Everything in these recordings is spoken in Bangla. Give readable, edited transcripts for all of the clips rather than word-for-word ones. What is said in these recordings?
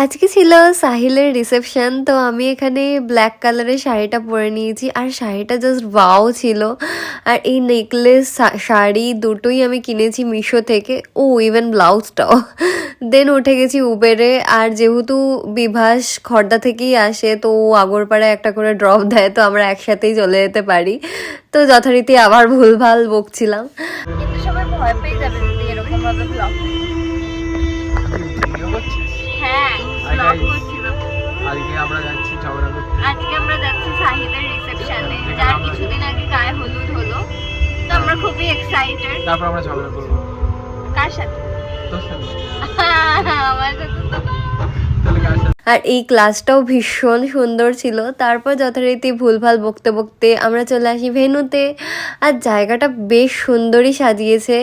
আজকে ছিল সাহিলের রিসেপশন, তো আমি এখানে ব্ল্যাক কালারের শাড়িটা পরে নিয়েছি আর শাড়িটা জাস্ট ওয়াও ছিল। আর এই নেকলেস শাড়ি দুটোই আমি কিনেছি মিশো থেকে, ও ইভেন ব্লাউজটাও। দেন উঠে গেছি উবেরে, আর যেহেতু বিভাস খর্দা থেকেই আসে তো ও আগরপাড়ায় একটা করে ড্রপ দেয়, তো আমরা একসাথেই চলে যেতে পারি। তো যথারীতি আবার ভুলভাল বকছিলাম, কিন্তু সবাই ভয় পেয়ে যাবে যদি এরকম ভাবে ব্লগ। হ্যাঁ, আজকে আমরা যাচ্ছি ঝগড়া করতে। আজকে আমরা যাচ্ছি সাহিলের রিসেপশনে, যার কিছুদিন আগে গায়ে হলুদ হলো। তো আমরা খুবই এক্সাইটেড। তারপর আমরা ঝগড়া করব। কার সাথে? তোর সাথে। আমার সাথে তো। তাহলে কার সাথে? আর এই ক্লাসটাও ভীষণ সুন্দর ছিল। তারপর যথারীতি ভুলভাল বকতে বকতে আমরা চলে আসি ভেন্যুতে। আর জায়গাটা বেশ সুন্দরই সাজিয়েছে।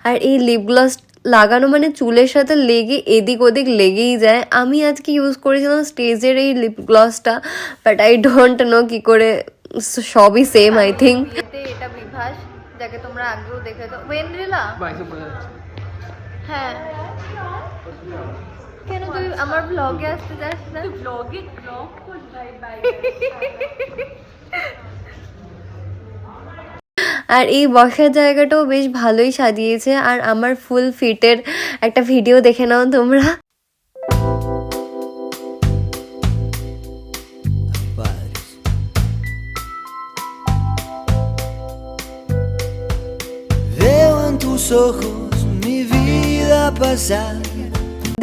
আর এই লিপ গ্লস লাগানো মানে চুলের সাথে লেগে এদিক ওদিক লেগেই যায়। আমি আজকে ইউজ করেছিলাম স্টেজের এই লিপ গ্লসটা, বাট আই ডোন্ট নো কি করে, সবই সেম আই থিঙ্ক। এটা বিভাস, যাকে তোমরা আগেও দেখেছো। ওয়েন্দ্রিলা হ্যাঁ, কেন তুই আমার ব্লগে আসতে যাস না? ব্লগে ব্লগ কর ভাই ভাই। আর এই বসার জায়গাটাও বেশ ভালোই সাজিয়েছে। আর আমার ফুল ফিটের একটা ভিডিও দেখে নাও তোমরা। Veo en tus ojos mi vida pasar.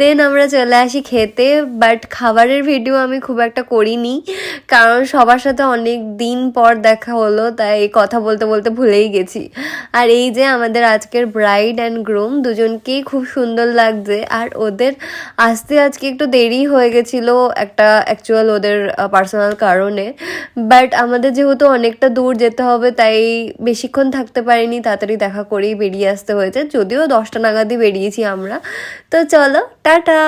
দেন আমরা চলে আসি খেতে, বাট খাবারের ভিডিও আমি খুব একটা করিনি, কারণ সবার সাথে অনেক দিন পর দেখা হলো, তাই কথা বলতে বলতে ভুলেই গেছি। আর এই যে আমাদের আজকের ব্রাইড অ্যান্ড গ্রুম, দুজনকেই খুব সুন্দর লাগছে। আর ওদের আসতে আজকে একটু দেরি হয়ে গেছিলো একটা অ্যাকচুয়াল ওদের পার্সোনাল কারণে, বাট আমাদের যেহেতু অনেকটা দূর যেতে হবে তাই বেশিক্ষণ থাকতে পারিনি, তাড়াতাড়ি দেখা করেই বেরিয়ে আসতে হয়েছে। যদিও 10টা নাগাদই বেরিয়েছি আমরা। তো চলো, টাটা।